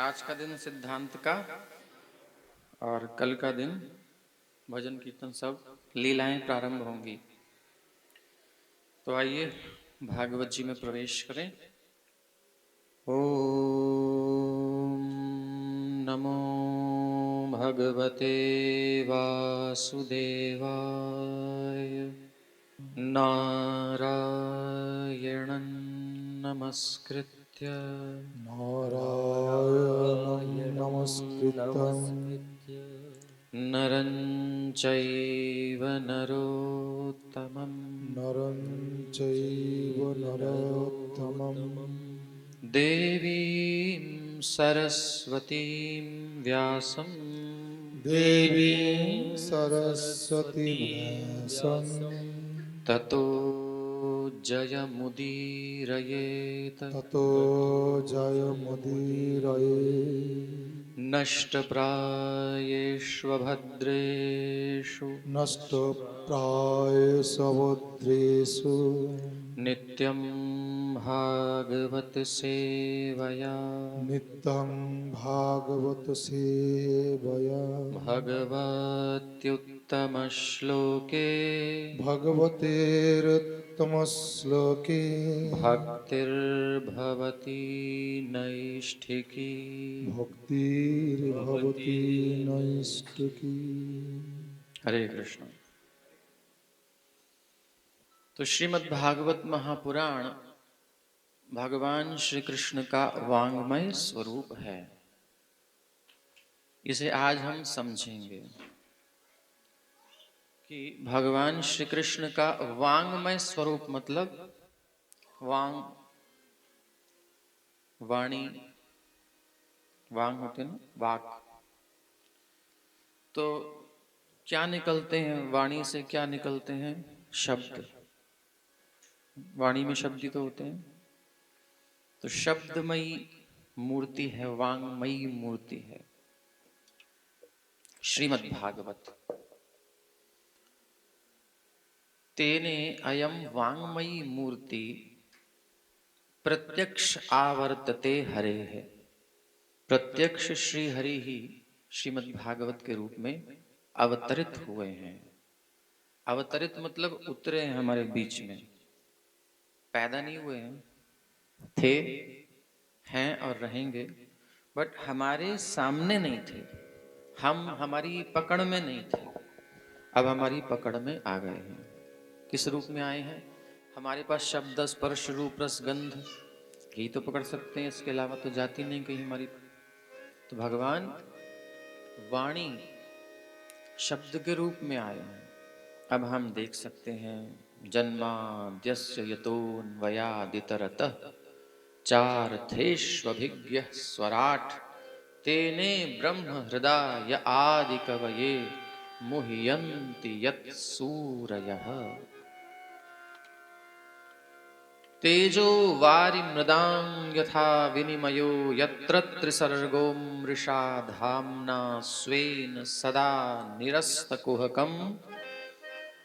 आज का दिन सिद्धांत का और कल का दिन भजन कीर्तन सब लीलाएं प्रारंभ होंगी। तो आइए भागवत जी में प्रवेश करें। ओम नमो भगवते वासुदेवाय। नारायणं नमस्कृत्य नारायणं नमस्कृतं नरं चैव नरोत्तमं नरं चैव नरोत्तमं देवीं सरस्वतीं व्यासं देवीं सरस्वतीं व्यासं ततो जयमुदीरयेत् ततो जयमुदीरये। नष्टप्रायेष्वभद्रेषु नष्टप्रायेष्वभद्रेषु नित्यं भागवत सेवया नित्यं भागवत सेवया भगवत्युत्तमश्लोके भगवतेरुत्तमश्लोके भक्तिर्भवति नैष्ठिकी। भक्तिर्भवति नैष्ठिकी। हरे कृष्ण। तो श्रीमद् भागवत महापुराण भगवान श्री कृष्ण का वांग्मय स्वरूप है। इसे आज हम समझेंगे कि भगवान श्री कृष्ण का वांग्मय स्वरूप मतलब वांग वाणी, वांग होते ना, वाक। तो क्या निकलते हैं वाणी से? क्या निकलते हैं? शब्द। वाणी में शब्द ही तो होते हैं। तो शब्दमयी मूर्ति है, वांगमयी मूर्ति है श्रीमद् भागवत। तेने अयम वांगमयी मूर्ति प्रत्यक्ष आवर्तते हरे है। प्रत्यक्ष श्री हरि ही श्रीमद् भागवत के रूप में अवतरित हुए हैं। अवतरित मतलब उतरे हैं हमारे बीच में, पैदा नहीं हुए हैं, थे, हैं और रहेंगे, बट हमारे सामने नहीं थे। हम हमारी पकड़ में नहीं थे, अब हमारी पकड़ में आ गए हैं। किस रूप में आए हैं? हमारे पास शब्द स्पर्श रूप रस गंध यही तो पकड़ सकते हैं, इसके अलावा तो जाती नहीं कहीं हमारी। तो भगवान वाणी शब्द के रूप में आए हैं। अब हम देख सकते हैं जन्माद्यस्य यतोऽन्वयादितरतः चार्थेष्वभिज्ञः स्वराट् तेने ब्रह्म हृदय आदि कवये मुह्यन्ति यत्सूरयः। तेजो वारि मृदां यथा विनिमयो यत्र त्रिसर्गो मृषा धाम्ना स्वेन सदा निरस्तकुहकं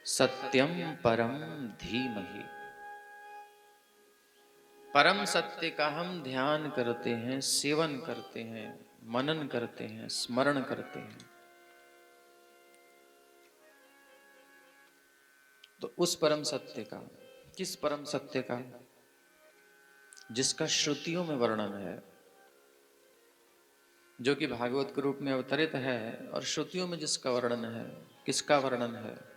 सत्यं परम धीमहि। परम सत्य का हम ध्यान करते हैं, सेवन करते हैं, मनन करते हैं, स्मरण करते हैं, तो उस परम सत्य का, किस परम सत्य का? जिसका श्रुतियों में वर्णन है, जो कि भागवत के रूप में अवतरित है, और श्रुतियों में जिसका वर्णन है, किसका वर्णन है?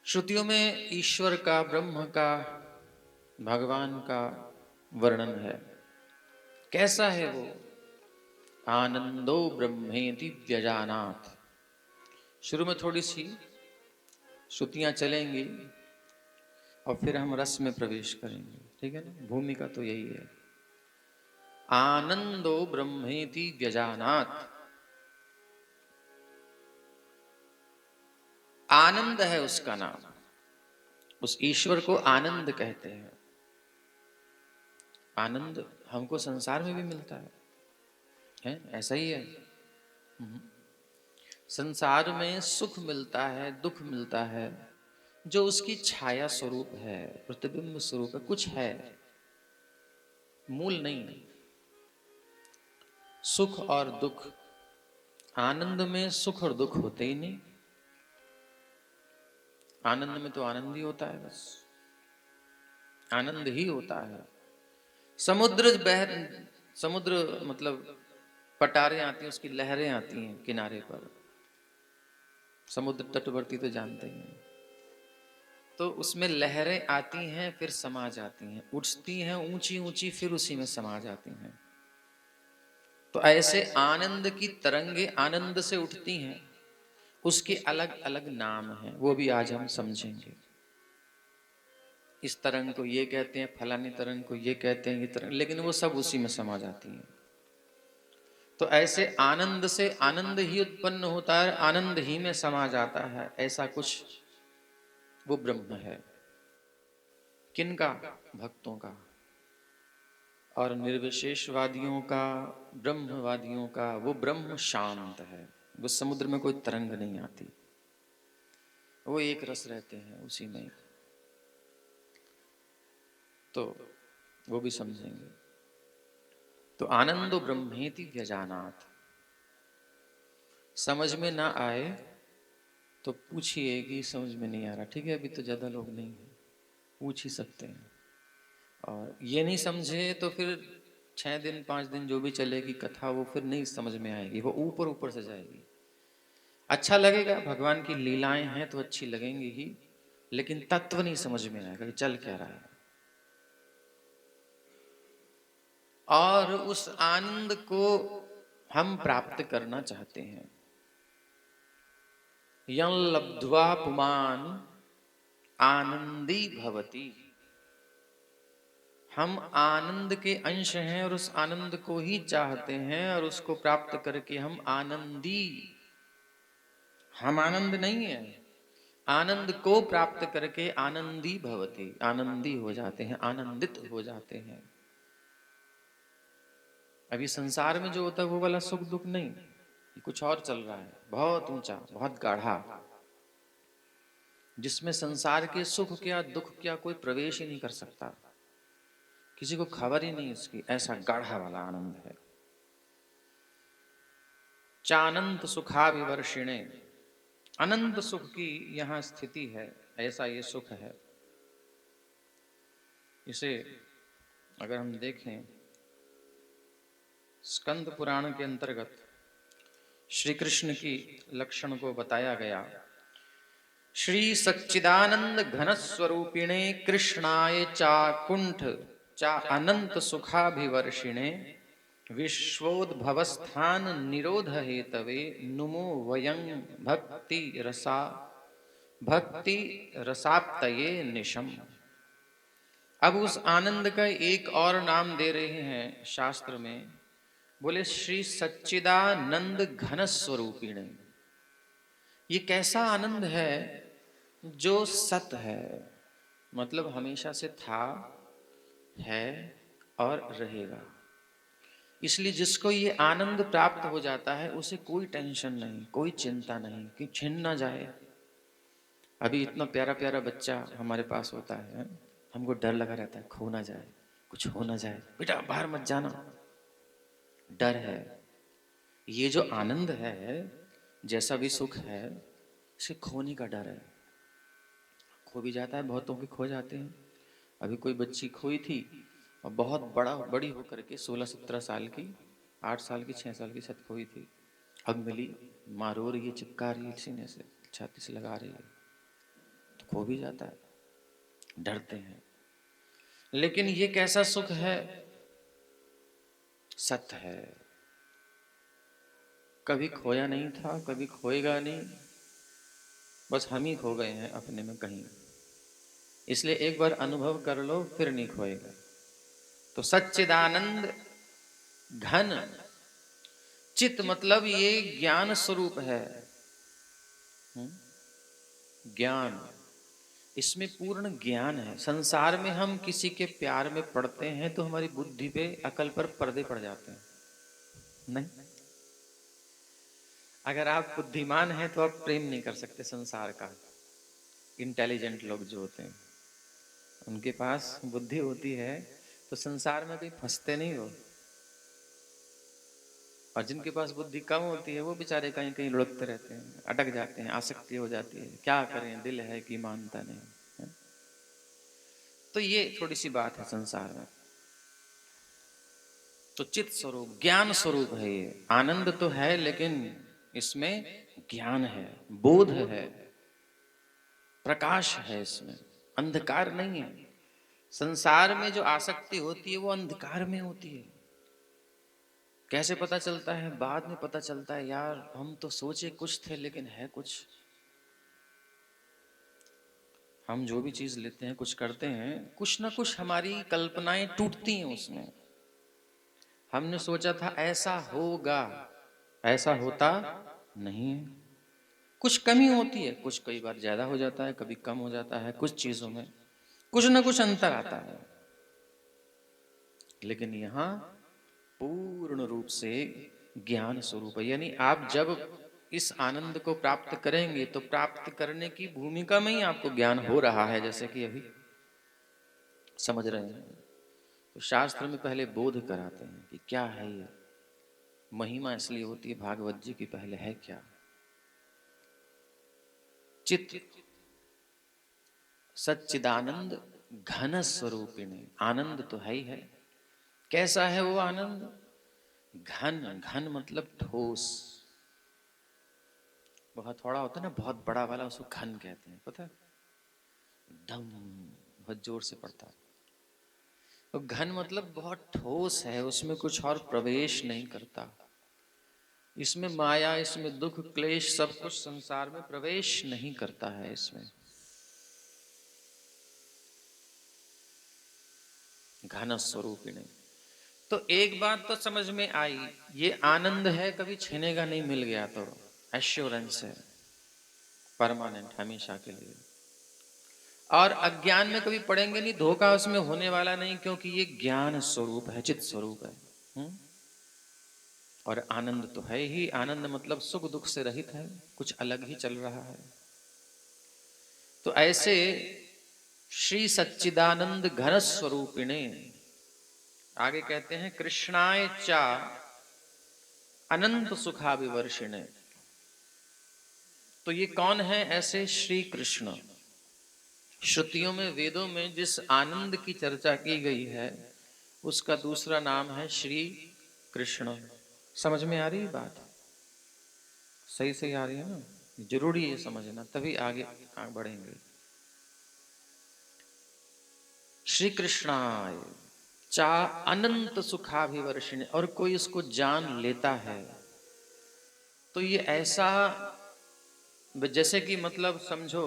श्रुतियों में ईश्वर का, ब्रह्म का, भगवान का वर्णन है। कैसा है वो? आनंदो ब्रह्मेति व्यजानात्। शुरू में थोड़ी सी श्रुतियां चलेंगी और फिर हम रस में प्रवेश करेंगे, ठीक है ना? भूमिका तो यही है। आनंदो ब्रह्मेति व्यजानात्, आनंद है उसका नाम। उस ईश्वर को आनंद कहते हैं। आनंद हमको संसार में भी मिलता है? ऐसा ही है। संसार में सुख मिलता है, दुख मिलता है, जो उसकी छाया स्वरूप है, प्रतिबिंब स्वरूप है, कुछ है। मूल नहीं। सुख और दुख, आनंद में सुख और दुख होते ही नहीं। आनंद में तो आनंद ही होता है, बस आनंद ही होता है। समुद्र मतलब पटारें आती हैं, उसकी लहरें आती हैं किनारे पर, समुद्र तटवर्ती तो जानते ही हैं। तो उसमें लहरें आती हैं, फिर समा जाती हैं, उठती हैं ऊंची ऊंची, फिर उसी में समा जाती हैं। तो ऐसे आनंद की तरंगे आनंद से उठती हैं, उसके अलग अलग नाम हैं, वो भी आज हम समझेंगे। इस तरंग को ये कहते हैं, फलानी तरंग को ये कहते हैं, ये तरंग, लेकिन वो सब उसी में समा जाती हैं। तो ऐसे आनंद से आनंद ही उत्पन्न होता है, आनंद ही में समा जाता है, ऐसा कुछ वो ब्रह्म है। किनका? भक्तों का। और निर्विशेषवादियों का, ब्रह्मवादियों का, वो ब्रह्म शांत है, वो समुद्र में कोई तरंग नहीं आती, वो एक रस रहते हैं उसी में। तो वो भी समझेंगे। तो आनंदो ब्रह्मेति व्यजानात्। समझ में ना आए तो पूछिए कि समझ में नहीं आ रहा, ठीक है, अभी तो ज्यादा लोग नहीं है, पूछ ही सकते हैं। और ये नहीं समझे तो फिर 6 दिन 5 दिन जो भी चलेगी कथा, वो फिर नहीं समझ में आएगी, वो ऊपर ऊपर से जाएगी। अच्छा लगेगा, भगवान की लीलाएं हैं तो अच्छी लगेंगी ही, लेकिन तत्व नहीं समझ में आएगा कि चल क्या रहा है। और उस आनंद को हम प्राप्त करना चाहते हैं। यं लब्ध्वा पुमान आनंदी भवति। हम आनंद के अंश हैं और उस आनंद को ही चाहते हैं, और उसको प्राप्त करके हम आनंदी, हम आनंद नहीं है, आनंद को प्राप्त करके आनंदी भवति, आनंदी हो जाते हैं, आनंदित हो जाते हैं। अभी संसार में जो होता है वो वाला सुख दुख नहीं, ये कुछ और चल रहा है, बहुत ऊंचा, बहुत गाढ़ा, जिसमें संसार के सुख क्या दुख क्या कोई प्रवेश ही नहीं कर सकता, किसी को खबर ही नहीं उसकी, ऐसा गाढ़ा वाला आनंद है। चानंत सुखाविवर्षिणे, अनंत सुख की यहाँ स्थिति है, ऐसा ये सुख है। इसे अगर हम देखें स्कंद पुराण के अंतर्गत श्री कृष्ण की लक्षण को बताया गया। श्री सच्चिदानंद घन स्वरूपिणे कृष्णाय चाकुंठ चा अनंत सुखाभिवर्षिणे विश्वोद्भवस्थान निरोध हेतवे नुमो वयं भक्ति रसाप्तये निशम। अब उस आनंद का एक और नाम दे रहे हैं शास्त्र में, बोले श्री सच्चिदानंद घन स्वरूपिणे। ये कैसा आनंद है जो सत है, मतलब हमेशा से था, है और रहेगा। इसलिए जिसको ये आनंद प्राप्त हो जाता है उसे कोई टेंशन नहीं, कोई चिंता नहीं कि छिन ना जाए। अभी इतना प्यारा प्यारा बच्चा हमारे पास होता है, हमको डर लगा रहता है खो ना जाए, कुछ हो ना जाए, बेटा बाहर मत जाना, डर है। ये जो आनंद है, जैसा भी सुख है, इसे खोने का डर है। खो भी जाता है, बहुतों के खो जाते हैं। अभी कोई बच्ची खोई थी और बहुत बड़ी होकर के 16-17 साल की, 8 साल की 6 साल की शायद खोई थी। अब मिली, माँ रो रही है, चिपका रही है सीने से, छाती से लगा रही है, तो खो भी जाता है, डरते हैं। लेकिन ये कैसा सुख है? सत्य है, कभी खोया नहीं था, कभी खोएगा नहीं, बस हम ही खो गए हैं अपने में कहीं। इसलिए एक बार अनुभव कर लो, फिर नहीं खोएगा। तो सच्चिदानंद घन, चित मतलब ये ज्ञान स्वरूप है। ज्ञान, इसमें पूर्ण ज्ञान है। संसार में हम किसी के प्यार में पड़ते हैं तो हमारी बुद्धि पे, अकल पर पर्दे पड़ जाते हैं, नहीं? अगर आप बुद्धिमान हैं तो आप प्रेम नहीं कर सकते संसार का। इंटेलिजेंट लोग जो होते हैं उनके पास बुद्धि होती है तो तो संसार में कहीं फंसते नहीं हो। और जिनके पास बुद्धि कम होती है वो बेचारे कहीं कहीं लुढ़कते रहते हैं, अटक जाते हैं, आसक्ति हो जाती है। क्या करें, दिल है कि मानता नहीं है। तो ये थोड़ी सी बात है संसार में। तो चित स्वरूप, ज्ञान स्वरूप है ये। आनंद तो है लेकिन इसमें ज्ञान है, बोध है, प्रकाश है इसमें, अंधकार नहीं है। संसार में जो आसक्ति होती है वो अंधकार में होती है। कैसे पता चलता है? बाद में पता चलता है, यार हम तो सोचे कुछ थे लेकिन है कुछ। हम जो भी चीज लेते हैं, कुछ करते हैं, कुछ ना कुछ हमारी कल्पनाएं टूटती हैं उसमें। हमने सोचा था ऐसा होगा, ऐसा होता नहीं है। कुछ कमी होती है, कुछ कई बार ज्यादा हो जाता है, कभी कम हो जाता है। कुछ चीजों में कुछ ना कुछ अंतर आता है। लेकिन यहाँ पूर्ण रूप से ज्ञान स्वरूप है। यानी आप जब इस आनंद को प्राप्त करेंगे तो प्राप्त करने की भूमिका में ही आपको ज्ञान हो रहा है, जैसे कि अभी समझ रहे हैं। तो शास्त्र में पहले बोध कराते हैं कि क्या है ये। महिमा इसलिए होती है भागवत जी की, पहले है क्या? चित सच्चिदानंद घन स्वरूपिणी। आनंद तो है ही है। कैसा है वो आनंद? घन, घन मतलब ठोस। बहुत थोड़ा होता है ना, बहुत बड़ा वाला, उसको घन कहते हैं, पता है? दम बहुत जोर से पड़ता है। तो घन मतलब बहुत ठोस है, उसमें कुछ और प्रवेश नहीं करता। इसमें माया, इसमें दुख, क्लेश, सब कुछ संसार में प्रवेश नहीं करता है इसमें। घन स्वरूपिणी। तो एक बात तो समझ में आई, ये आनंद है, कभी छीनेगा नहीं, मिल गया तो एश्योरेंस है, परमानेंट, हमेशा के लिए। और अज्ञान में कभी पड़ेंगे नहीं, धोखा उसमें होने वाला नहीं, क्योंकि ये ज्ञान स्वरूप है, चित स्वरूप है। और आनंद तो है ही। आनंद मतलब सुख दुख से रहित है, कुछ अलग ही चल रहा है। तो ऐसे श्री सच्चिदानंद घन स्वरूपिणे, आगे कहते हैं कृष्णाय चा अनंत सुखाभिवर्षिणे। तो ये कौन है ऐसे? श्री कृष्ण। श्रुतियों में, वेदों में जिस आनंद की चर्चा की गई है उसका दूसरा नाम है श्री कृष्ण। समझ में आ रही है बात? सही सही आ रही है ना? जरूरी है समझना, तभी आगे बढ़ेंगे। श्री कृष्णाय चा अनंत सुखाभिवर्षिणी। और कोई इसको जान लेता है तो ये ऐसा, जैसे कि मतलब समझो,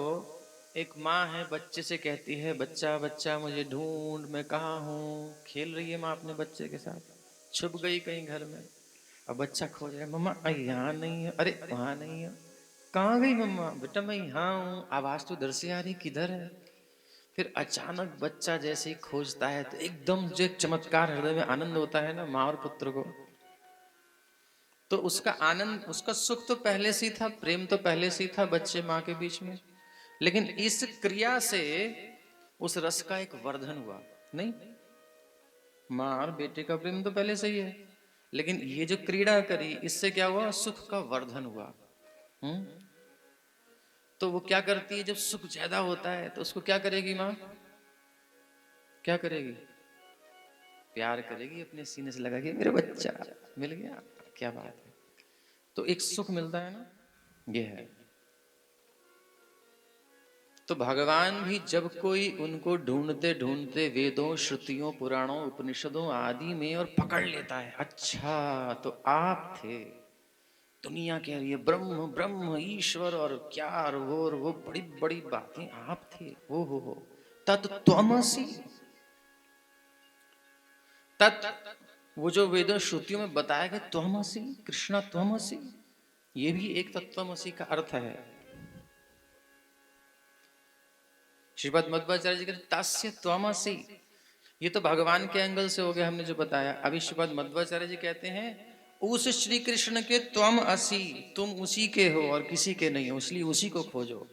एक माँ है, बच्चे से कहती है, बच्चा बच्चा मुझे ढूंढ, मैं कहाँ हूँ। खेल रही है माँ अपने बच्चे के साथ, छुप गई कहीं घर में। अब बच्चा खोज रहा है, मम्मा यहाँ नहीं है, अरे वहां नहीं है, कहाँ गई मम्मा? बेटा मैं यहाँ हूँ, आवाज तो इधर से आ रही, किधर है? फिर अचानक बच्चा जैसे ही खोजता है तो एकदम जो चमत्कार, हृदय में आनंद होता है ना माँ और पुत्र को, तो उसका आनंद, उसका सुख तो पहले से ही था, प्रेम तो पहले से ही था बच्चे माँ के बीच में। लेकिन इस क्रिया से उस रस का एक वर्धन हुआ। नहीं, माँ और बेटे का प्रेम तो पहले से ही है, लेकिन ये जो क्रीड़ा करी, इससे क्या हुआ? सुख का वर्धन हुआ। तो वो क्या करती है, जब सुख ज्यादा होता है तो उसको क्या करेगी माँ? क्या करेगी? प्यार करेगी, अपने सीने से लगा के, मेरा बच्चा मिल गया, क्या बात है। तो एक सुख मिलता है ना, ये है। तो भगवान भी जब कोई उनको ढूंढते ढूंढते वेदों, श्रुतियों, पुराणों, उपनिषदों आदि में और पकड़ लेता है, अच्छा तो आप थे दुनिया के लिए ब्रह्म, ब्रह्म ईश्वर और क्या, और वो बड़ी बड़ी बातें आप थे, हो तत्त्वमसि। तत्, वो जो वेदों श्रुतियों में बताया गया त्वमसि, कृष्णा त्वमसि, ये भी एक तत्त्वमसि का अर्थ है। श्रीपद मध्वाचार्य जी कहते तस्य त्वमसि। ये तो भगवान के एंगल से हो गया, हमने जो बताया। अभी श्रीपद मध्वाचार्य जी कहते हैं उस श्री कृष्ण के त्वम असि, तुम उसी के हो और किसी के नहीं हो, इसलिए उसी को खोजो।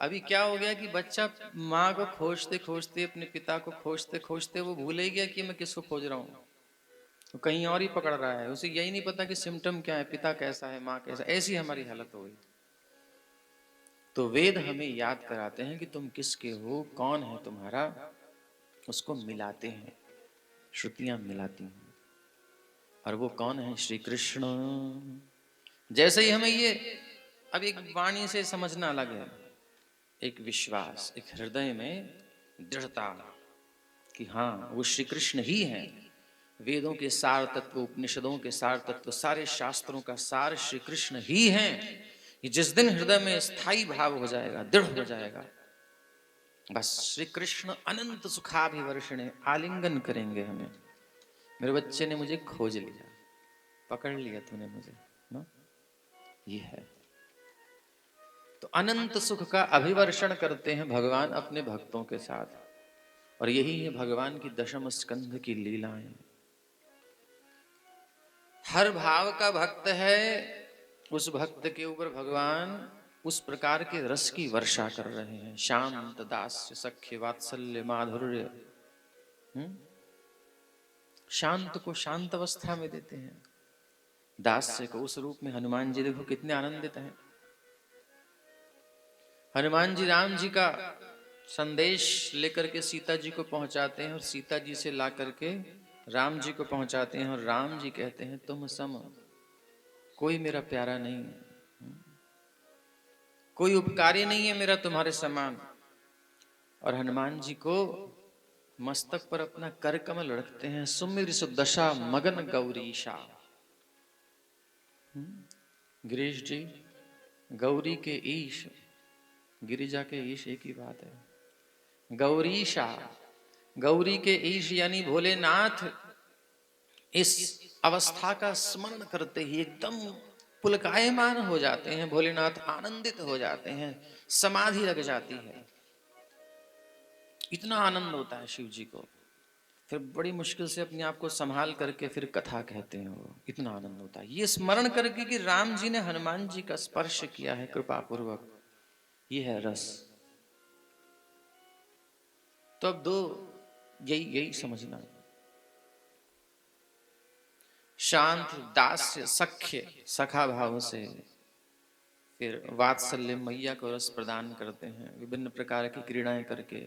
अभी क्या हो गया कि बच्चा माँ को खोजते खोजते, अपने पिता को खोजते खोजते वो भूल ही गया कि मैं किसको खोज रहा हूँ, तो कहीं और ही पकड़ रहा है। उसे यही नहीं पता कि सिम्टम क्या है, पिता कैसा है, माँ कैसा। ऐसी हमारी हालत हो गई। तो वेद हमें याद कराते हैं कि तुम किसके हो, कौन है तुम्हारा, उसको मिलाते हैं, श्रुतियां मिलाती हैं। और वो कौन है? श्री कृष्ण। जैसे ही हमें ये अब एक वाणी से समझना अलग है, एक विश्वास, एक हृदय में दृढ़ता कि हाँ वो श्री कृष्ण ही हैं। वेदों के सार तत्व, उपनिषदों के सार तत्व, सारे शास्त्रों का सार श्री कृष्ण ही हैं। ये जिस दिन हृदय में स्थायी भाव हो जाएगा, दृढ़ हो जाएगा, बस श्री कृष्ण अनंत सुखाभिवर्षण आलिंगन करेंगे हमें। मेरे बच्चे ने मुझे खोज लिया, पकड़ लिया तूने मुझे ना, ये है। तो अनंत सुख का अभिवर्षण करते हैं भगवान अपने भक्तों के साथ। और यही है भगवान की दशम स्कंध की लीलाएं। हर भाव का भक्त है, उस भक्त के ऊपर भगवान उस प्रकार के रस की वर्षा कर रहे हैं। शांत, दास्य, सख्य, वात्सल्य, माधुर्य। शांत को शांत अवस्था में देते हैं, दास्य को उस रूप में। हनुमान जी देखो कितने आनंदित हैं। हनुमान जी राम जी का संदेश लेकर के सीता जी को पहुंचाते हैं, और सीता जी से ला करके राम जी को पहुंचाते हैं। और राम जी कहते हैं तुम सम कोई मेरा प्यारा नहीं है, कोई उपकारी नहीं है मेरा तुम्हारे समान। और हनुमान जी को मस्तक पर अपना कर कमल रखते हैं। सुमिर सुदशा मगन गौरीशा। गिरीश जी, गौरी के ईश, गिरिजा के ईश एक ही बात है। गौरीशा, गौरी के ईश यानी भोलेनाथ। इस अवस्था का स्मरण करते ही एकदम पुलकायमान हो जाते हैं भोलेनाथ, आनंदित हो जाते हैं, समाधि लग जाती है। इतना आनंद होता है शिव जी को। फिर बड़ी मुश्किल से अपने आप को संभाल करके फिर कथा कहते हैं वो। इतना आनंद होता है ये स्मरण करके कि राम जी ने हनुमान जी का स्पर्श किया है कृपा पूर्वक। ये है रस। तो अब दो यही यही समझना, शांत, दास्य, सख्य, सखा भाव से। फिर वात्सल्य, मैया को रस प्रदान करते हैं विभिन्न प्रकार की क्रीड़ाएं करके।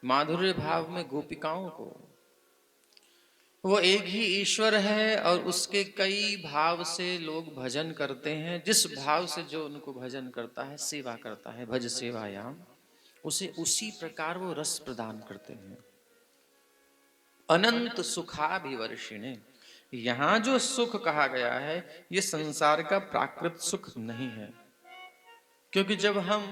माधुर्य भाव में गोपिकाओं को, वो एक ही ईश्वर है और उसके कई भाव से लोग भजन करते हैं। जिस भाव से जो उनको भजन करता है, सेवा करता है, भज सेवायाम, उसे उसी प्रकार वो रस प्रदान करते हैं। अनंत सुखाभिवर्षिणे। यहां जो सुख कहा गया है ये संसार का प्राकृत सुख नहीं है, क्योंकि जब हम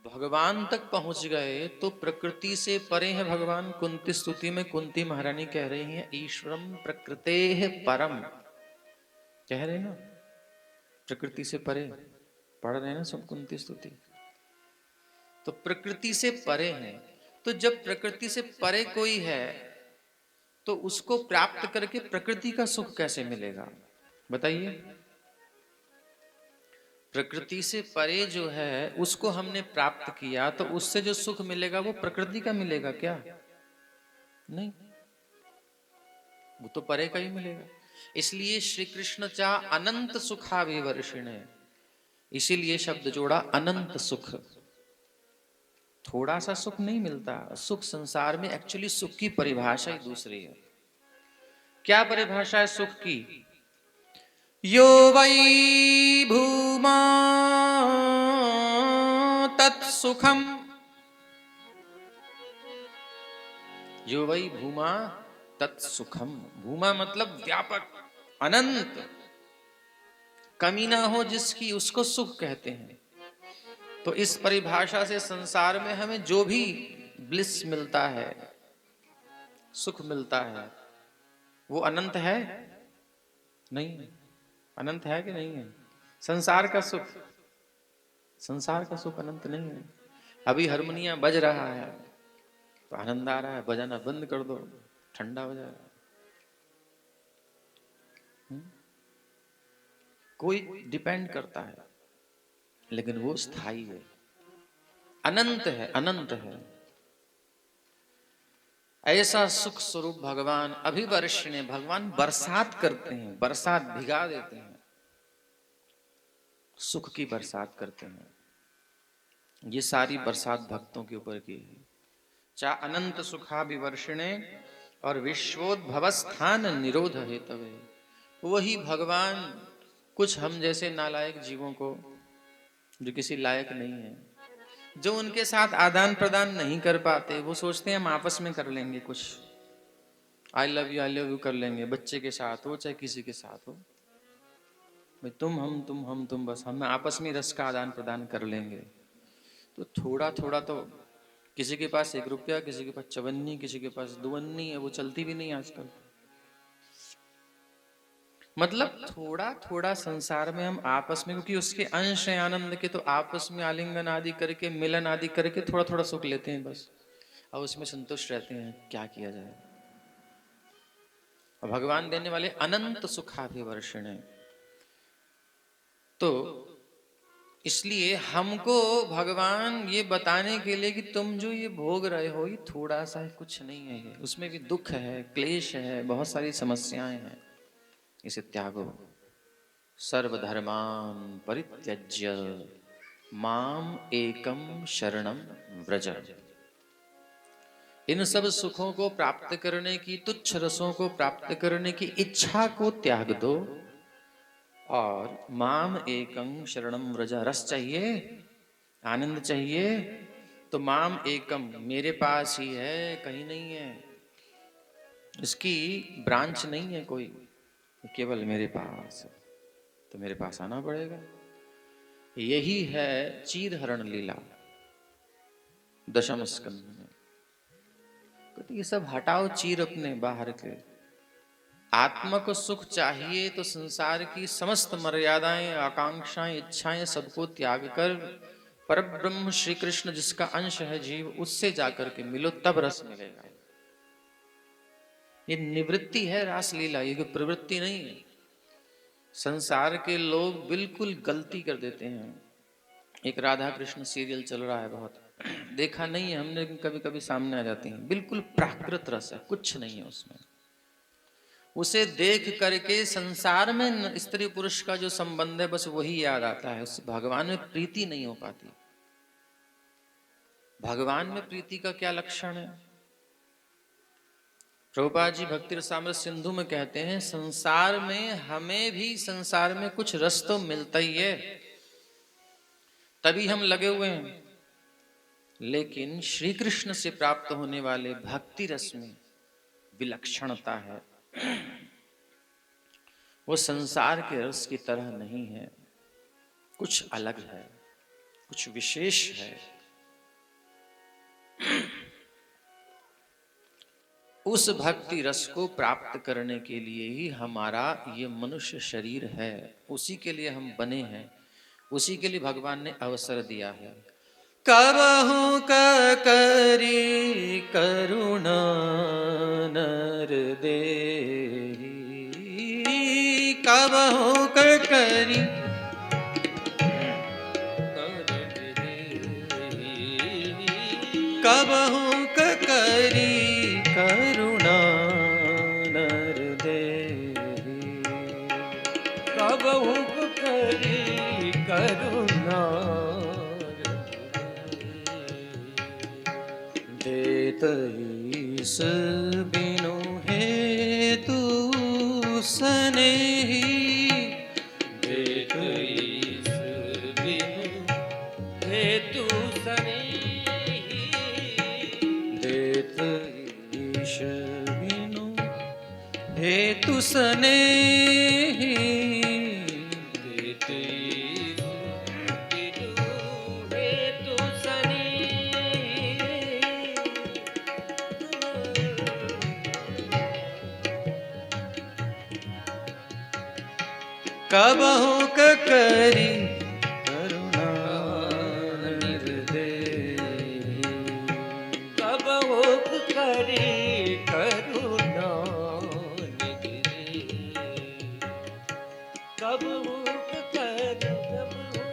भगवान तक पहुंच गए तो प्रकृति से परे है भगवान। कुंती स्तुति में कुंती महारानी कह रही हैं ईश्वरम प्रकृते परम, कह रहे ना, प्रकृति से परे। पढ़ रहे हैं ना सब कुंती स्तुति। तो प्रकृति से परे है। तो जब प्रकृति से परे कोई है तो उसको प्राप्त करके प्रकृति का सुख कैसे मिलेगा बताइए। प्रकृति से परे जो है उसको हमने प्राप्त किया तो उससे जो सुख मिलेगा वो प्रकृति का मिलेगा क्या? नहीं, वो तो परे का ही मिलेगा। इसलिए श्री कृष्ण चाह अनंत सुखाभिवर्षिण है, इसीलिए शब्द जोड़ा अनंत सुख। थोड़ा सा सुख नहीं मिलता। सुख संसार में एक्चुअली सुख की परिभाषा ही दूसरी है। क्या परिभाषा है सुख की? यो वै भूमा तत्सुखम, यो वै भूमा तत्सुखम। भूमा मतलब व्यापक, अनंत, कमी ना हो जिसकी, उसको सुख कहते हैं। तो इस परिभाषा से संसार में हमें जो भी ब्लिस मिलता है, सुख मिलता है, वो अनंत है? नहीं। अनंत है कि नहीं है? संसार का सुख, संसार का सुख अनंत नहीं है। अभी हारमोनिया बज रहा है तो आनंद आ रहा है, बजाना बंद कर दो ठंडा हो जाएगा। कोई डिपेंड करता है, लेकिन वो स्थायी है। अनंत है, अनंत है। ऐसा सुख स्वरूप भगवान अभिवर्षिणे, भगवान बरसात करते हैं, बरसात भिगा देते हैं, सुख की बरसात करते हैं। ये सारी बरसात भक्तों के ऊपर की है। चा अनंत सुखाभिवर्षिणे और विश्वोद्भव स्थान निरोध हेतवे। वही भगवान कुछ हम जैसे नालायक जीवों को, जो किसी लायक नहीं है, जो उनके साथ आदान प्रदान नहीं कर पाते, वो सोचते हैं हम आपस में कर लेंगे कुछ, आई लव यू कर लेंगे, बच्चे के साथ हो चाहे किसी के साथ हो, भाई तुम हम तुम, बस हम आपस में रस का आदान प्रदान कर लेंगे। तो थोड़ा थोड़ा तो, किसी के पास 1 रुपया, किसी के पास चवन्नी, किसी के पास दुवन्नी है, वो चलती भी नहीं आजकल। मतलब थोड़ा थोड़ा संसार में हम आपस में, क्योंकि उसके अंश हैं आनंद के, तो आपस में आलिंगन आदि करके, मिलन आदि करके थोड़ा थोड़ा सुख लेते हैं बस, और उसमें संतुष्ट रहते हैं। क्या किया जाए। और भगवान देने वाले अनंत सुखाभिवर्षण है। तो इसलिए हमको भगवान ये बताने के लिए कि तुम जो ये भोग रहे हो, ये थोड़ा सा है, कुछ नहीं है, ये उसमें भी दुख है, क्लेश है, बहुत सारी समस्याएं हैं, इसे त्यागो। सर्वधर्मान परित्यज्य माम एकम शरणम व्रज। इन सब सुखों को प्राप्त करने की, तुच्छ रसों को प्राप्त करने की इच्छा को त्याग दो और माम एकम शरणम व्रज। रस चाहिए, आनंद चाहिए, तो माम एकम, मेरे पास ही है, कहीं नहीं है, इसकी ब्रांच नहीं है कोई, केवल मेरे पास है, तो मेरे पास आना पड़ेगा। यही है चीरहरण लीला दशम स्कंद में। तो ये सब हटाओ चीर अपने बाहर के। आत्मा को सुख चाहिए तो संसार की समस्त मर्यादाएं, आकांक्षाएं, इच्छाएं सबको त्याग कर परब्रह्म श्री कृष्ण जिसका अंश है जीव, उससे जाकर के मिलो, तब रस मिलेगा। ये निवृत्ति है रासलीला, ये कोई प्रवृत्ति नहीं है। संसार के लोग बिल्कुल गलती कर देते हैं। एक राधा कृष्ण सीरियल चल रहा है, बहुत देखा नहीं है हमने, कभी कभी सामने आ जाती हैं। बिल्कुल प्राकृत रस है, कुछ नहीं है उसमें। उसे देख करके संसार में स्त्री पुरुष का जो संबंध है बस वही याद आता है, उससे भगवान में प्रीति नहीं हो पाती। भगवान में प्रीति का क्या लक्षण है? प्रभुपाद जी भक्ति रसामृत सिंधु में कहते हैं, संसार में हमें भी संसार में कुछ रस तो मिलता ही है, तभी हम लगे हुए हैं, लेकिन श्री कृष्ण से प्राप्त होने वाले भक्ति रस में विलक्षणता है। वो संसार के रस की तरह नहीं है, कुछ अलग है, कुछ विशेष है। उस भक्ति रस को प्राप्त करने के लिए ही हमारा ये मनुष्य शरीर है, उसी के लिए हम बने हैं, उसी के लिए भगवान ने अवसर दिया है। कबहु करी करुणा नर देहि, कबहु करी कबहु करी करुणा नर देहि, कबहु करी करुणा देत ईस बिनु हेतु सनेहि, देत ईस बिनु हेतु सनेहि, देत ईश बिनु हेतु सनेहि, देत ईस बिनु हेतु सनेहि। कबहु करी करुणा नर देहि, कबहु करी करुणा निधि, कबहु करी करुणा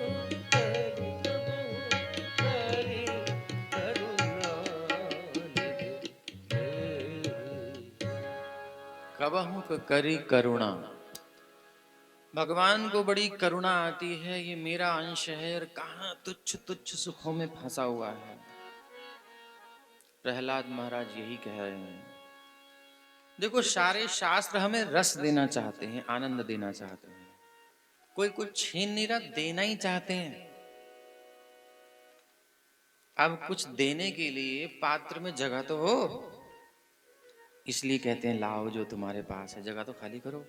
कबहु करी करुणा। भगवान को बड़ी करुणा आती है, ये मेरा अंश है और कहाँ तुच्छ तुच्छ सुखों में फंसा हुआ है। प्रहलाद महाराज यही कह रहे हैं। देखो, सारे शास्त्र हमें रस देना चाहते हैं, आनंद देना चाहते हैं। कोई कुछ छीन नहीं रहा, देना ही चाहते हैं। अब कुछ देने के लिए पात्र में जगह तो हो, इसलिए कहते हैं लाओ जो तुम्हारे पास है, जगह तो खाली करो।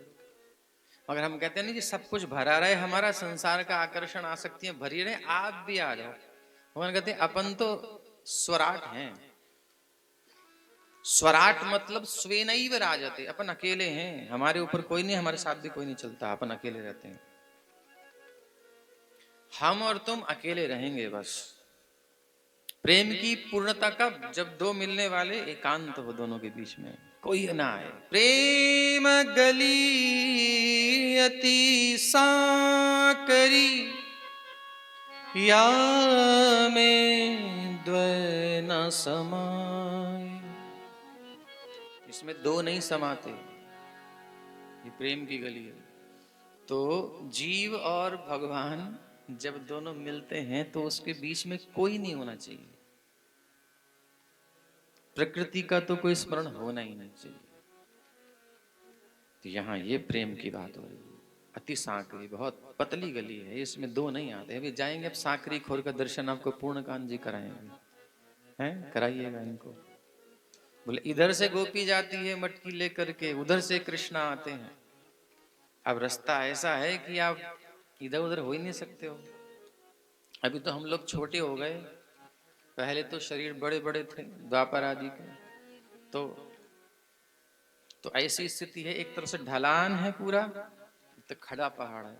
मगर हम कहते हैं नहीं कि सब कुछ भरा रहे, हमारा संसार का आकर्षण आसक्तियां भरी रहे, आप भी आ जाओ। भगवान कहते हैं अपन तो स्वराट हैं। स्वराट मतलब स्वेनैव राजते, अपन अकेले हैं, हमारे ऊपर कोई नहीं, हमारे साथ भी कोई नहीं चलता, अपन अकेले रहते हैं। हम और तुम अकेले रहेंगे बस। प्रेम की पूर्णता कब? जब दो मिलने वाले एकांत हो, दोनों के बीच में कोई ना आए। प्रेम गली अति साकरी, या में द्वय न समाए। इसमें दो नहीं समाते, ये प्रेम की गली है। तो जीव और भगवान जब दोनों मिलते हैं तो उसके बीच में कोई नहीं होना चाहिए। प्रकृति का तो कोई स्मरण होना ही नहीं चाहिए। तो यहाँ ये प्रेम की बात हो रही है। अति सांकरी, बहुत पतली गली है, इसमें दो नहीं आते। अभी जाएंगे, अब सांकरी खोर का दर्शन आपको पूर्णकांत जी कराएंगे, हैं, कराइएगा इनको। बोले इधर से गोपी जाती है मटकी लेकर के, उधर से कृष्णा आते हैं। अब रास्ता ऐसा है कि आप इधर उधर हो ही नहीं सकते हो। अभी तो हम लोग छोटे हो गए, पहले तो शरीर बड़े बड़े थे द्वापर आदि के। तो ऐसी स्थिति है, एक तरफ से ढलान है पूरा, तो खड़ा पहाड़ है।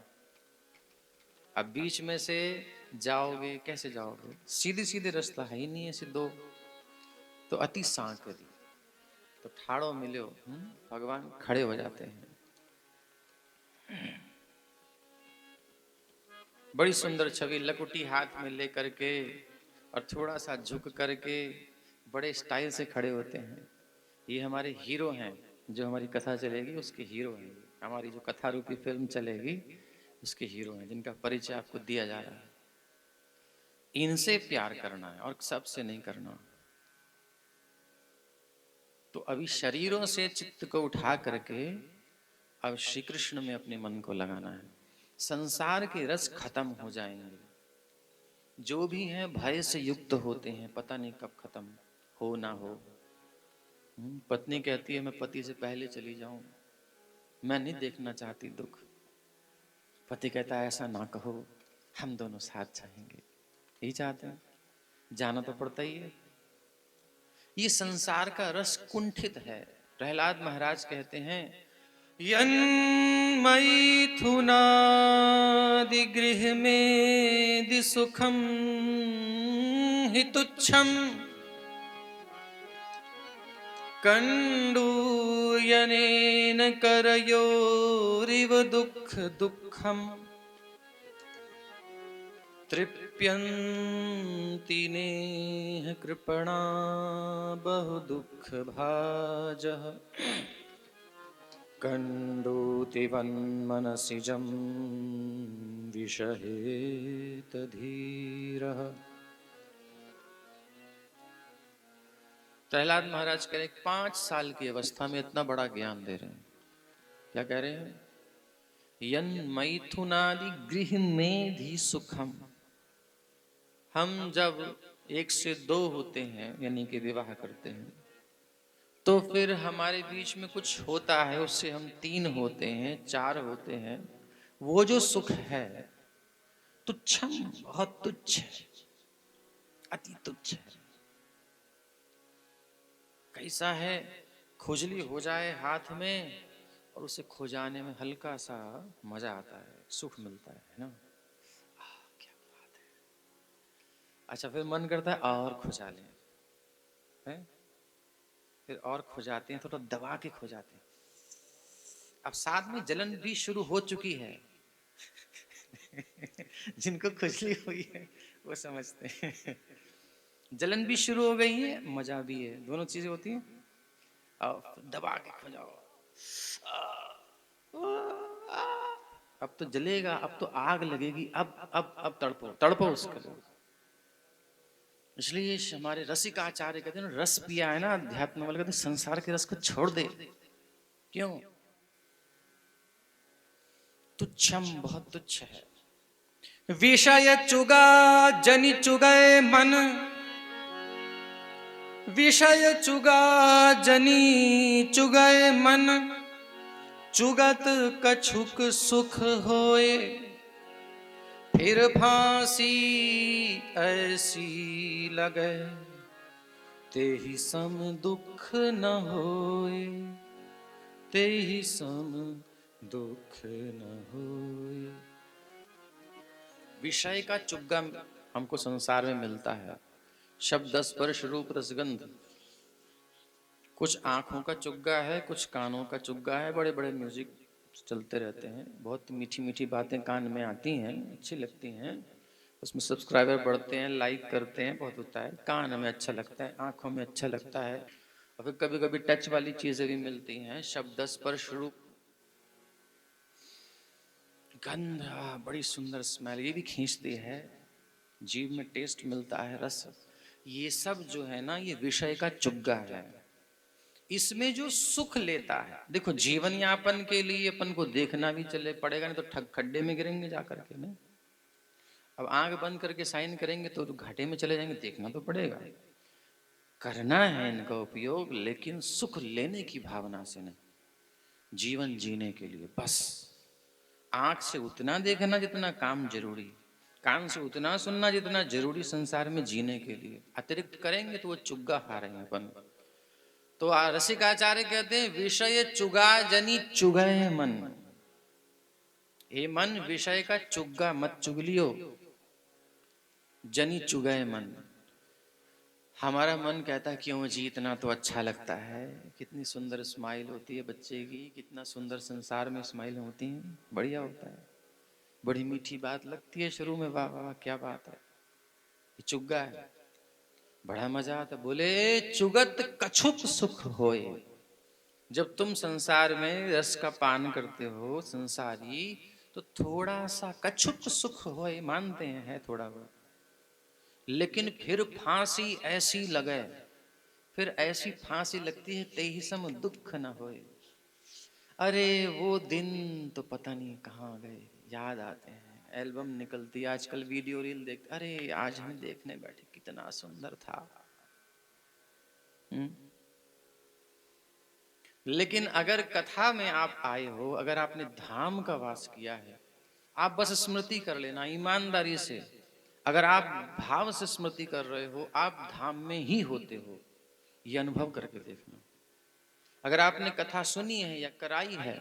अब बीच में से जाओगे, कैसे जाओगे? सीधे सीधे रास्ता है ही नहीं है, सीधो। तो अति सांकरी, तो ठाड़ो मिलो, भगवान खड़े हो जाते हैं। बड़ी सुंदर छवि, लकुटी हाथ में लेकर के और थोड़ा सा झुक करके बड़े स्टाइल से खड़े होते हैं। ये हमारे हीरो हैं, जो हमारी कथा चलेगी उसके हीरो हैं। हमारी जो कथा रूपी फिल्म चलेगी उसके हीरो हैं, जिनका परिचय आपको दिया जा रहा है। इनसे प्यार करना है और सबसे नहीं करना। तो अभी शरीरों से चित्त को उठा करके अब श्री कृष्ण में अपने मन को लगाना है। संसार के रस खत्म हो जाएंगे, जो भी हैं भय से युक्त होते हैं, पता नहीं कब खत्म हो ना हो। पत्नी कहती है मैं पति से पहले चली जाऊं, मैं नहीं देखना चाहती दुख। पति कहता है ऐसा ना कहो, हम दोनों साथ जाएंगे। यही चाहते हैं, जाना तो पड़ता ही है। ये संसार का रस कुंठित है। प्रहलाद महाराज कहते हैं यन्मैथुनादि गृह में दि सुखम हि तुच्छम, कंडूयनेन करयोरिव दुःख दुःखम, तृप्यन्ति नेह कृपणा बहु दुःख भाजः, कंडूति वन्मनसिजं विषहेत धीरः। प्रहलाद महाराज कह रहे 5 साल की अवस्था में इतना बड़ा ज्ञान दे रहे हैं। क्या कह रहे हैं? यन मैथुनादि गृह में धी सुखम। हम जब 1 से 2 होते हैं, यानी कि विवाह करते हैं, तो फिर हमारे बीच में कुछ होता है, उससे हम 3 होते हैं, 4 होते हैं। वो जो सुख है तुच्छम, बहुत तुच्छ है, अति तुच्छ है। कैसा है? खुजली हो जाए हाथ में और उसे खुजाने में हल्का सा मजा आता है, सुख मिलता है ना। क्या बात है। अच्छा, फिर मन करता है और खुजा लें, हैं? फिर और खुजाते हैं, थोड़ा दबा के खुजाते हैं। अब साथ में जलन भी शुरू हो चुकी है। जिनको खुजली हुई है वो समझते हैं। जलन भी शुरू हो गई है, मजा भी है, दोनों चीजें होती हैं। और दबा के खुजाओ, अब तो जलेगा, अब तो आग लगेगी, अब तड़पो तड़पो उसके लिए। इसलिए हमारे रसिक आचार्य कहते हैं रस पिया है ना अध्यात्म वाले, कहते हैं संसार के रस को छोड़ दे। क्यों? तुच्छम, बहुत तुच्छ है। विषय चुगा जनि चुगय मन, विषय चुगा जनि चुगय मन, चुगत कछुक सुख होए, फिर फांसी ऐसी लगे, तेहि सम दुख न होए, तेहि सम दुख न होए। विषय का चुग्गा हमको संसार में मिलता है, शब्द स्पर्श रूप रसगंध। कुछ आंखों का चुग्गा है, कुछ कानों का चुग्गा है, बड़े बड़े म्यूजिक चलते रहते हैं, बहुत मीठी मीठी बातें कान में आती हैं, अच्छी लगती हैं, उसमें सब्सक्राइबर बढ़ते हैं, लाइक करते हैं, बहुत होता है, कान में अच्छा लगता है, आंखों में अच्छा लगता है। और फिर कभी कभी टच वाली चीजें भी मिलती हैं, शब्द स्पर्श रूप गंध, बड़ी सुंदर स्मेल, ये भी खींचती है, जीभ में टेस्ट मिलता है, रस। ये सब जो है ना, ये विषय का चुग्गा है। इसमें जो सुख लेता है, देखो जीवन यापन के लिए अपन को देखना भी चले पड़ेगा, नहीं तो खड्डे में गिरेंगे जाकर के ना। अब आंख बंद करके साइन करेंगे तो घाटे में चले जाएंगे, देखना तो पड़ेगा। करना है इनका उपयोग, लेकिन सुख लेने की भावना से नहीं, जीवन जीने के लिए बस। आंख से उतना देखना जितना काम जरूरी, कान से उतना सुनना जितना जरूरी संसार में जीने के लिए, अतिरिक्त करेंगे तो वो चुग्गा खा रहे हैं अपन। तो रसिकाचार्य कहते हैं विषय चुगा जनी चुगय मन। हे मन, विषय का चुग्गा मत चुगलियो, जनी चुगय मन। हमारा मन कहता है क्यों जी, इतना तो अच्छा लगता है, कितनी सुंदर स्माइल होती है बच्चे की, कितना सुंदर संसार में स्माइल होती है, बढ़िया होता है, बड़ी मीठी बात लगती है शुरू में, वाह वाह क्या बात है, ये चुग्गा है, बड़ा मजा आता। बोले चुगत कछुक सुख होए। जब तुम संसार में रस का पान करते हो संसारी, तो थोड़ा सा कछुक सुख होए, मानते हैं है थोड़ा बहुत, लेकिन फिर फांसी ऐसी लगे, फिर ऐसी फांसी लगती है, तेहि सम दुख न होए। अरे वो दिन तो पता नहीं कहाँ गए, याद आते हैं, एल्बम निकलती है आजकल, वीडियो रील देखते, अरे आज हम देखने बैठे कितना सुंदर था। लेकिन अगर कथा में आप आए हो, अगर आपने धाम का वास किया है, आप बस स्मृति कर लेना ईमानदारी से। अगर आप भाव से स्मृति कर रहे हो, आप धाम में ही होते हो, ये अनुभव करके देखना। अगर आपने कथा सुनी है या कराई है,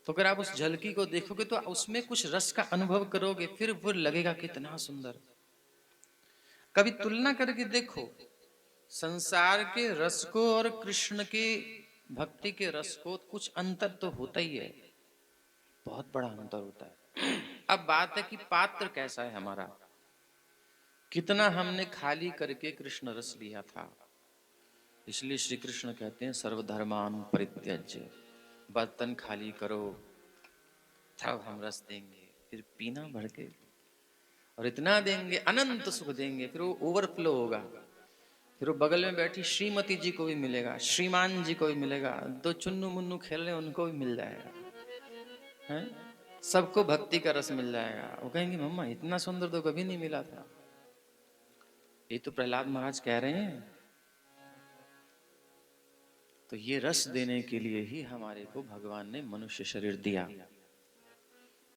तो अगर आप उस झलकी को देखोगे तो उसमें कुछ रस का अनुभव करोगे, फिर वो लगेगा कितना सुंदर। कभी तुलना करके देखो संसार के रस को और कृष्ण के भक्ति के रस को, कुछ अंतर तो होता ही है, बहुत बड़ा अंतर होता है। अब बात है कि पात्र कैसा है हमारा, कितना हमने खाली करके कृष्ण रस लिया था। इसलिए श्री कृष्ण कहते हैं सर्वधर्मान परित्यज्य, बर्तन खाली करो तब हम रस देंगे, फिर पीना भर के, और इतना देंगे अनंत सुख देंगे, फिर वो ओवरफ्लो होगा, फिर वो बगल में बैठी श्रीमती जी को भी मिलेगा, श्रीमान जी को भी मिलेगा, दो चुन्नू मुन्नू खेल रहे उनको भी मिल जाएगा, हैं? सबको भक्ति का रस मिल जाएगा। वो कहेंगे मम्मा इतना सुंदर तो कभी नहीं मिला था। ये तो प्रहलाद महाराज कह रहे हैं। तो ये रस देने के लिए ही हमारे को भगवान ने मनुष्य शरीर दिया।